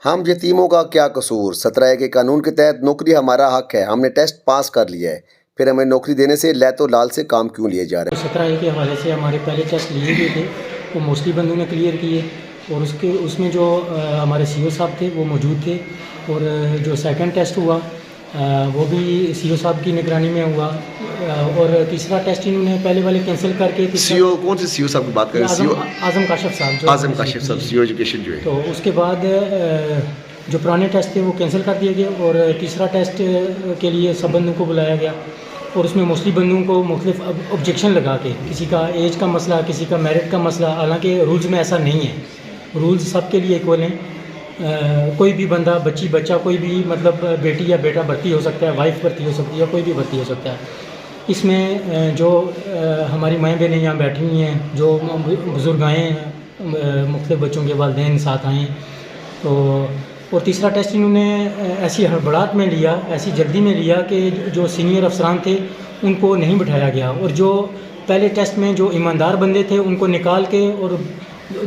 हम यतीमों का क्या कसूर? 17A के कानून के तहत नौकरी हमारा हक है। हमने टेस्ट पास कर लिया है, फिर हमें नौकरी देने से लैतो लाल से काम क्यों लिए जा रहे हैं? 17A के हवाले से हमारे पहले टेस्ट लिए गए थे, वो मोस्टली बंदों ने क्लियर किए और उसमें जो हमारे सीओ साहब थे वो मौजूद थे। और जो सेकंड टेस्ट हुआ वो भी सीओ साहब की निगरानी में हुआ। और तीसरा टेस्ट इन्होंने पहले वाले कैंसिल करके सीओ कौन से सीओ साहब की बात कर रहे हैं? सीओ आज़म काशिफ साहब, आज़म काशिफ साहब, सीओ एजुकेशन जो है। तो उसके बाद जो पुराने टेस्ट थे वो कैंसिल कर दिए गए और तीसरा टेस्ट के लिए सब बंदों को बुलाया गया। और उसमें मोस्टली बंदों को मुख्तलिफ ऑब्जेक्शन लगा के, किसी का एज का मसला, किसी का मेरिट का मसला, हालांकि रूल्स में ऐसा नहीं है, रूल्स सब के लिए इक्वल हैं। कोई भी बंदा, बच्चा कोई भी, मतलब बेटी या बेटा भर्ती हो सकता है, वाइफ भर्ती हो सकती है, कोई भी भर्ती हो सकता है। इसमें जो हमारी माएँ बहनें यहाँ बैठी हुई हैं, जो बुज़ुर्ग आए हैं, मुख्तलिफ बच्चों के वालिदैन साथ आए हैं, तो और तीसरा टेस्ट इन्होंने ऐसी हड़बड़ाहट में लिया, ऐसी जल्दी में लिया कि जो सीनियर अफसरान थे उनको नहीं बिठाया गया और जो पहले टेस्ट में जो ईमानदार बंदे थे उनको निकाल के और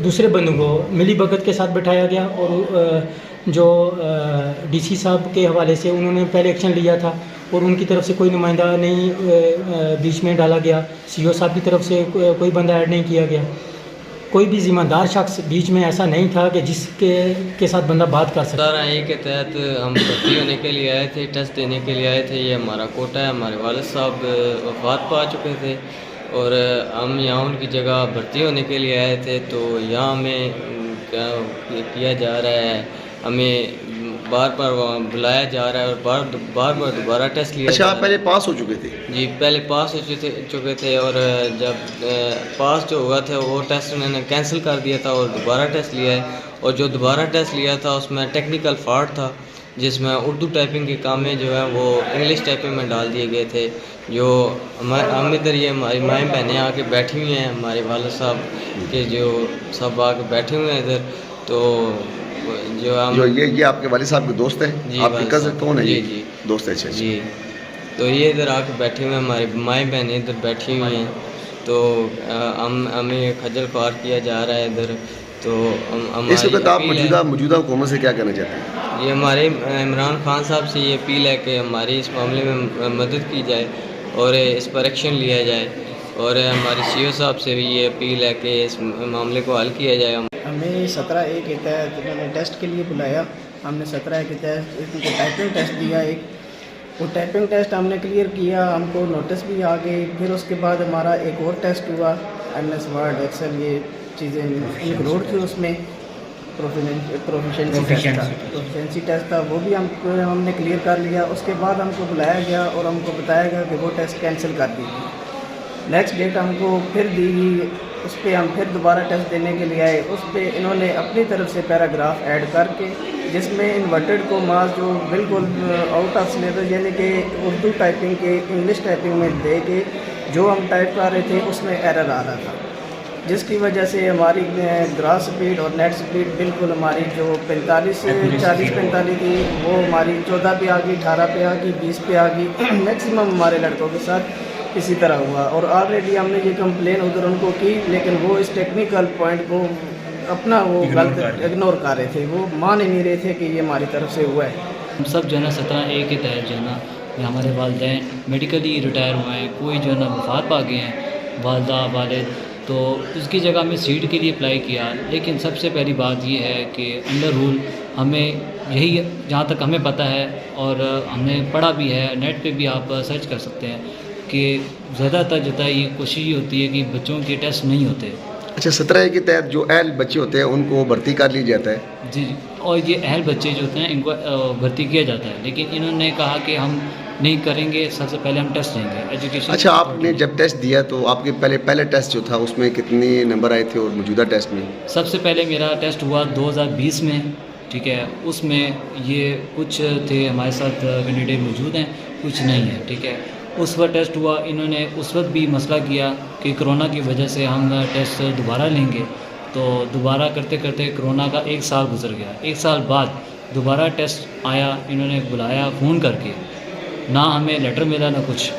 दूसरे बंदों को मिली भगत के साथ बिठाया गया। और जो डीसी साहब के हवाले से उन्होंने पहले एक्शन लिया था और उनकी तरफ से कोई नुमाइंदा नहीं बीच में डाला गया, सीओ साहब की तरफ से कोई बंदा ऐड नहीं किया गया, कोई भी ज़िम्मेदार शख्स बीच में ऐसा नहीं था कि जिसके साथ बंदा बात कर सकता। 17A के तहत हम भर्ती होने के लिए आए थे, टेस्ट देने के लिए आए थे। ये हमारा कोटा है। हमारे वालिद साहब वफ़ात पा चुके थे और हम यहाँ उनकी जगह भर्ती होने के लिए आए थे। तो यहाँ हमें क्या किया जा रहा है, हमें बार बार बुलाया जा रहा है और बार बार दोबारा टेस्ट लिया। अच्छा, आप पहले पास हो चुके थे? जी, पहले पास हो चुके थे और जब पास जो हुआ था वो टेस्ट उन्होंने कैंसिल कर दिया था और दोबारा टेस्ट लिया है। और जो दोबारा टेस्ट लिया था उसमें टेक्निकल फॉल्ट था, जिसमें उर्दू टाइपिंग के कामें जो है वो इंग्लिश टाइपिंग में डाल दिए गए थे। जो हम इधर ये हमारी माएँ बहनें आके बैठी हुई हैं, हमारे वालिद साहब के जो सब आके बैठे हुए हैं इधर। तो जो हम ये आपके वालिद साहब के दोस्त हैं? जी, आपके कज़न कौन है? जी ये जी दोस्त है? अच्छा जी। तो ये इधर आके बैठे हुए हैं, हमारी माएँ बहनें इधर बैठी हुई हैं। तो हमें खज्जल ख्वार किया जा रहा है इधर। तो इस वक्त आप मौजूदा हुकूमत से क्या कहना चाहते हैं? ये हमारे इमरान खान साहब से ये अपील है कि हमारी इस मामले में मदद की जाए और इस पर एक्शन लिया जाए। और हमारे सीओ साहब से भी ये अपील है कि इस मामले को हल किया जाए। हमें 17A के तहत उन्होंने टेस्ट के लिए बुलाया। हमने 17A के तहत उनको टाइपिंग टेस्ट दिया एक, वो टाइपिंग टेस्ट हमने क्लियर किया, हमको नोटिस भी आ गई। फिर उसके बाद हमारा एक और टेस्ट हुआ, MS वर्ड, एक्सेल, ये चीज़ें इंक्लूड थी उसमें। प्रोफिशेंसी टेस्ट था, वो भी हमने क्लियर कर लिया। उसके बाद हमको बुलाया गया और हमको बताया गया कि वो टेस्ट कैंसिल कर दीजिए। नेक्स्ट डेट हमको फिर दी गई, उस पर हम फिर दोबारा टेस्ट देने के लिए आए। उस पर इन्होंने अपनी तरफ से पैराग्राफ ऐड करके, जिसमें इन्वर्टेड को मास जो बिल्कुल आउट ऑफ सिलेबस, यानी कि उर्दू टाइपिंग के इंग्लिश टाइपिंग में दे के जो हम टाइप कर रहे थे उसमें एरर आ रहा था, जिसकी वजह से हमारी ग्रास स्पीड और नेट स्पीड बिल्कुल हमारी जो 40-45 थी वो हमारी 14 पे आ गई, 18 पे आ गई, 20 पे आ गई। मैक्सिमम हमारे लड़कों के साथ इसी तरह हुआ और ऑलरेडी हमने ये कंप्लेन उधर उनको की, लेकिन वो इस टेक्निकल पॉइंट को अपना वो गलत इग्नोर कर रहे थे, वो मान ही नहीं रहे थे कि ये हमारी तरफ से हुआ है। हम सब जो है ना 17A के तहत जो है ना हमारे वालिदैन मेडिकली रिटायर हुए हैं, कोई जो है ना वफ़ात पा गए हैं वालदा वालिद, तो उसकी जगह हमने सीट के लिए अप्लाई किया। लेकिन सबसे पहली बात ये है कि अंडर रूल हमें यही, जहाँ तक हमें पता है और हमने पढ़ा भी है, नेट पे भी आप सर्च कर सकते हैं कि ज़्यादातर जो है ये कोशिश होती है कि बच्चों के टेस्ट नहीं होते। अच्छा, 17A के तहत जो अहल बच्चे होते हैं उनको भर्ती कर लिया जाता है? जी, और ये अहल बच्चे जो होते हैं इनको भर्ती किया जाता है, लेकिन इन्होंने कहा कि हम नहीं करेंगे, सबसे पहले हम टेस्ट देंगे एजुकेशन। अच्छा, आपने जब टेस्ट दिया तो आपके पहले टेस्ट जो था उसमें कितने नंबर आए थे और मौजूदा टेस्ट में? सबसे पहले मेरा टेस्ट हुआ 2020 में, ठीक है। उसमें ये कुछ थे हमारे साथ कैंडिडेट मौजूद हैं, कुछ नहीं है, ठीक है। उस वक्त टेस्ट हुआ, इन्होंने उस वक्त भी मसला किया कि कोरोना की वजह से हम टेस्ट दोबारा लेंगे। तो दोबारा करते करते कोरोना का 1 साल गुजर गया। 1 साल बाद दोबारा टेस्ट आया, इन्होंने बुलाया फ़ोन करके, ना हमें लेटर मिला ना कुछ।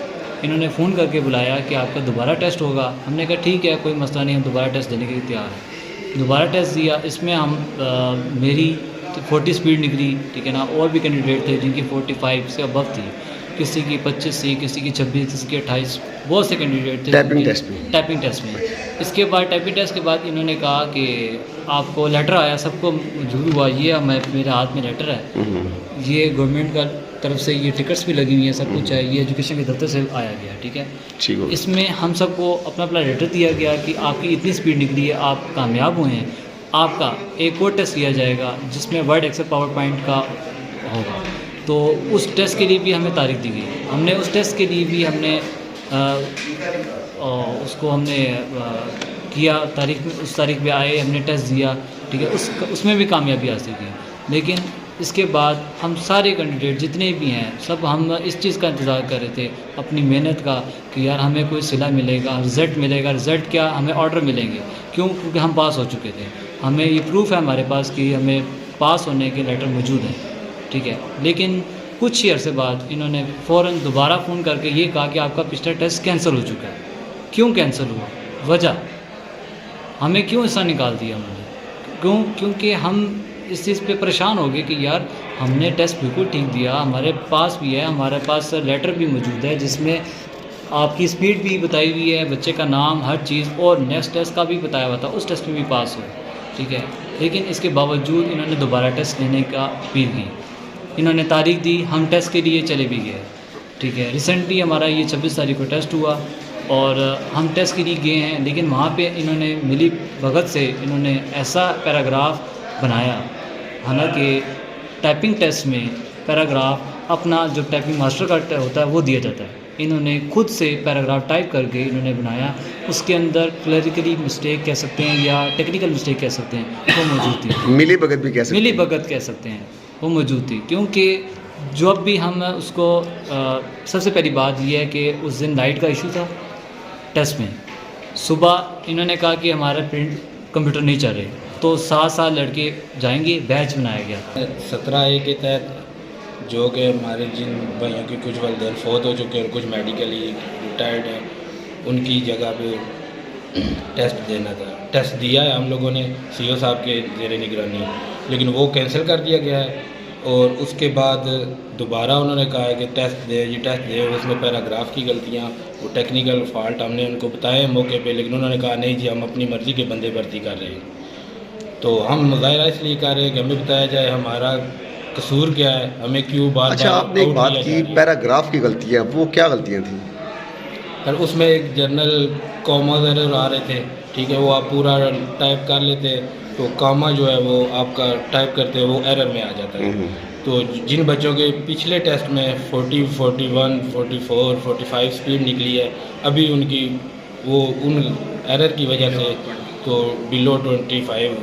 इन्होंने फ़ोन करके बुलाया कि आपका दोबारा टेस्ट होगा। हमने कहा ठीक है, कोई मसला नहीं, हम दोबारा टेस्ट देने के लिए तैयार हैं। दोबारा टेस्ट दिया, इसमें हम मेरी 40 स्पीड निकली, ठीक है ना। और भी कैंडिडेट थे जिनकी 45 से अबव थी, किसी की 25 थी, किसी की 26, किसी की 28, बहुत से कैंडिडेट थे टाइपिंग टेस्ट में। टाइपिंग टेस्ट में। इसके बाद टाइपिंग टेस्ट के बाद इन्होंने कहा कि आपको लेटर आया, सबको मंजूर हुआ, ये मेरे हाथ में लेटर है, ये गवर्नमेंट का तरफ से ये टिकट्स भी लगी हुई हैं, सब कुछ है, ये एजुकेशन के दफ्तर से आया गया, ठीक है। ठीक हो इसमें हम सबको अपना अपना लेटर दिया गया कि आपकी इतनी स्पीड निकली है, आप कामयाब हुए हैं, आपका एक और टेस्ट लिया जाएगा जिसमें वर्ड एक्सेल पावर पॉइंट का होगा। तो उस टेस्ट के लिए भी हमें तारीख दी गई। हमने उस टेस्ट के लिए भी हमने उसको हमने किया, तारीख में उस तारीख पे आए, हमने टेस्ट दिया, ठीक है। उसमें भी कामयाबी हासिल की। लेकिन इसके बाद हम सारे कैंडिडेट जितने भी हैं सब हम इस चीज़ का इंतज़ार कर रहे थे अपनी मेहनत का कि यार हमें कोई सिला मिलेगा, रिज़ल्ट मिलेगा। रिज़ल्ट क्या, हमें ऑर्डर मिलेंगे। क्यों? क्योंकि हम पास हो चुके थे, हमें ये प्रूफ है हमारे पास कि हमें पास होने के लेटर मौजूद हैं, ठीक है। लेकिन कुछ ही अरसे बाद इन्होंने फ़ौरन दोबारा फ़ोन करके ये कहा कि आपका पिछला टेस्ट कैंसिल हो चुका है। क्यों कैंसिल हुआ? वजह हमें क्यों ऐसा निकाल दिया उन्होंने? क्यों? क्योंकि हम इस चीज़ पे परेशान हो गए कि यार हमने टेस्ट बिल्कुल ठीक दिया, हमारे पास भी है, हमारे पास लेटर भी मौजूद है जिसमें आपकी स्पीड भी बताई हुई है, बच्चे का नाम, हर चीज़, और नेक्स्ट टेस्ट का भी बताया हुआ था, उस टेस्ट में भी पास हो, ठीक है। लेकिन इसके बावजूद इन्होंने दोबारा टेस्ट लेने का अपील की। इन्होंने तारीख दी, हम टेस्ट के लिए चले भी गए, ठीक है। रिसेंटली हमारा ये 26 तारीख को टेस्ट हुआ और हम टेस्ट के लिए गए हैं, लेकिन वहाँ पे इन्होंने मिली भगत से इन्होंने ऐसा पैराग्राफ बनाया, हालांकि टाइपिंग टेस्ट में पैराग्राफ अपना जो टाइपिंग मास्टर का होता है वो दिया जाता है, इन्होंने खुद से पैराग्राफ टाइप करके इन्होंने बनाया। उसके अंदर क्लरिकली मिस्टेक कह सकते हैं या टेक्निकल मिस्टेक कह सकते हैं, वो मौजूद थी। मिली भगत भी कह सकते मिली हैं। भगत कह सकते हैं, वो मौजूद थी। क्योंकि जब भी हम उसको सबसे पहली बात यह है कि उस दिन लाइट का इशू था टेस्ट में। सुबह इन्होंने कहा कि हमारा प्रिंट कंप्यूटर नहीं चल रहे, तो 7 लड़के जाएंगे, बैच बनाया गया। 17A के तहत जो कि हमारे जिन भाइयों के कुछ वालिदैन फौत हो चुके हैं और कुछ मेडिकली रिटायर्ड हैं, उनकी जगह पे टेस्ट देना था। टेस्ट दिया है हम लोगों ने CO साहब के ज़ेरे निगरानी, लेकिन वो कैंसिल कर दिया गया है। और उसके बाद दोबारा उन्होंने कहा है कि टेस्ट दे, उसमें पैराग्राफ की गलतियाँ, वो टेक्निकल फॉल्ट हमने उनको बताए मौके पे, लेकिन उन्होंने कहा नहीं जी हम अपनी मर्ज़ी के बंदे भर्ती कर रहे हैं। तो हम मुज़ाहरा इसलिए कर रहे हैं कि हमें बताया जाए हमारा कसूर क्या है, हमें क्यों बार अच्छा, आपने एक बात की पैराग्राफ की गलतियाँ, वो क्या गलतियाँ थी? और उसमें एक जनरल कॉमा एरर आ रहे थे, ठीक है। वो आप पूरा टाइप कर लेते तो कॉमा जो है वो आपका टाइप करते वो एरर में आ जाता है। तो जिन बच्चों के पिछले टेस्ट में 40, 41, 44, 45 स्पीड निकली है, अभी उनकी वो उन एरर की वजह से तो बिलो 25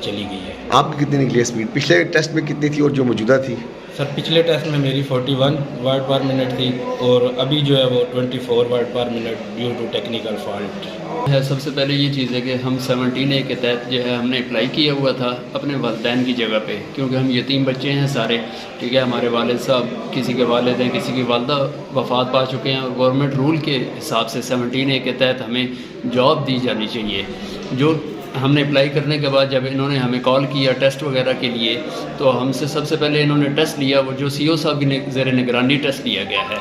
चली गई है। आपकी कितनी निकली है स्पीड? पिछले टेस्ट में कितनी थी और जो मौजूदा थी? सर पिछले टेस्ट में मेरी 41 वर्ड पर मिनट थी और अभी जो है वो 24 word per minute due to technical fault है। सबसे पहले ये चीज़ है कि हम 17A के तहत जो है हमने अप्लाई किया हुआ था अपने वालिदैन की जगह पे, क्योंकि हम यतीम बच्चे हैं सारे, ठीक है। हमारे वालिद साहब, किसी के वालिद हैं, किसी की वालदा वफ़ात पा चुके हैं, और गवर्नमेंट रूल के हिसाब से 17A के तहत हमें जॉब दी जानी चाहिए। जो हमने अप्लाई करने के बाद जब इन्होंने हमें कॉल किया टेस्ट वगैरह के लिए, तो हमसे सबसे पहले इन्होंने टेस्ट लिया, वो जो CO साहब की ज़ेरे निगरानी टेस्ट लिया गया है।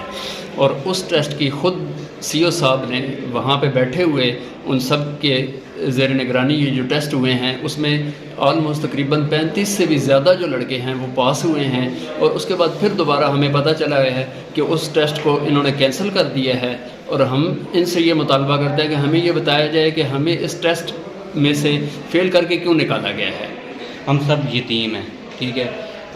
और उस टेस्ट की ख़ुद CO साहब ने वहाँ पे बैठे हुए उन सब के ज़ेरे निगरानी ये जो टेस्ट हुए हैं उसमें ऑलमोस्ट तकरीबन 35 से भी ज़्यादा जो लड़के हैं वो पास हुए हैं। और उसके बाद फिर दोबारा हमें पता चला है कि उस टेस्ट को इन्होंने कैंसिल कर दिया है। और हम इनसे ये मुतालबा करते हैं कि हमें ये बताया जाए कि हमें इस टेस्ट में से फेल करके क्यों निकाला गया है। हम सब यतीम हैं, ठीक है।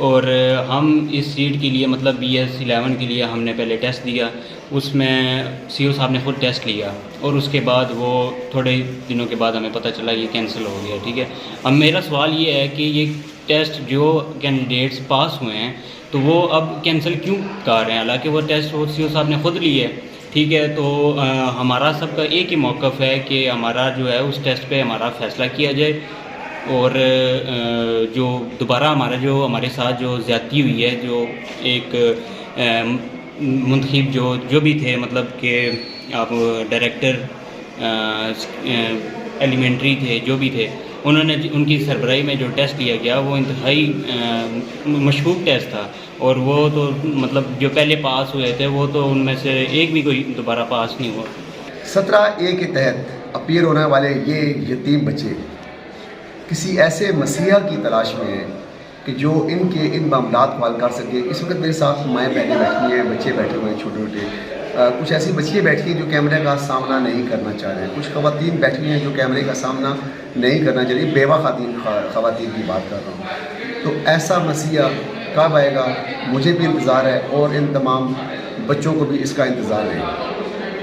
और हम इस सीट के लिए मतलब BS 11 के लिए हमने पहले टेस्ट दिया, उसमें CO साहब ने खुद टेस्ट लिया और उसके बाद वो थोड़े दिनों के बाद हमें पता चला ये कैंसिल हो गया, ठीक है। अब मेरा सवाल ये है कि ये टेस्ट जो कैंडिडेट्स पास हुए हैं तो वो अब कैंसिल क्यों कर रहे हैं, हालांकि वो टेस्ट वो CO साहब ने खुद लिए, ठीक है। तो हमारा सबका एक ही मौक़िफ़ है कि हमारा जो है उस टेस्ट पे हमारा फ़ैसला किया जाए और जो दोबारा हमारे साथ जो ज़्यादती हुई है, जो एक मुंतखब जो भी थे, मतलब कि आप डायरेक्टर एलिमेंट्री थे, जो भी थे, उन्होंने उनकी सरबराही में जो टेस्ट लिया गया वो इंतहाई मशकूक टेस्ट था, और वो तो मतलब जो पहले पास हुए थे वो तो उनमें से एक भी कोई दोबारा पास नहीं हुआ। 17A के तहत अपीयर होने वाले ये यतीम बच्चे किसी ऐसे मसीहा की तलाश में हैं कि जो इनके इन मामलात को हल कर सके। इस वक्त मेरे साथ माएँ बहनें बैठी हैं, बच्चे बैठे हुए हैं छोटे छोटे, कुछ ऐसी बच्चियाँ बैठी हैं जो कैमरे का सामना नहीं करना चाह रहे हैं, कुछ ख़वातीन बैठी हैं जो कैमरे का सामना नहीं करना चाह रही, बेवा ख़वातीन की बात कर रहा हूँ। तो ऐसा मसीहा कब आएगा, मुझे भी इंतज़ार है और इन तमाम बच्चों को भी इसका इंतज़ार है।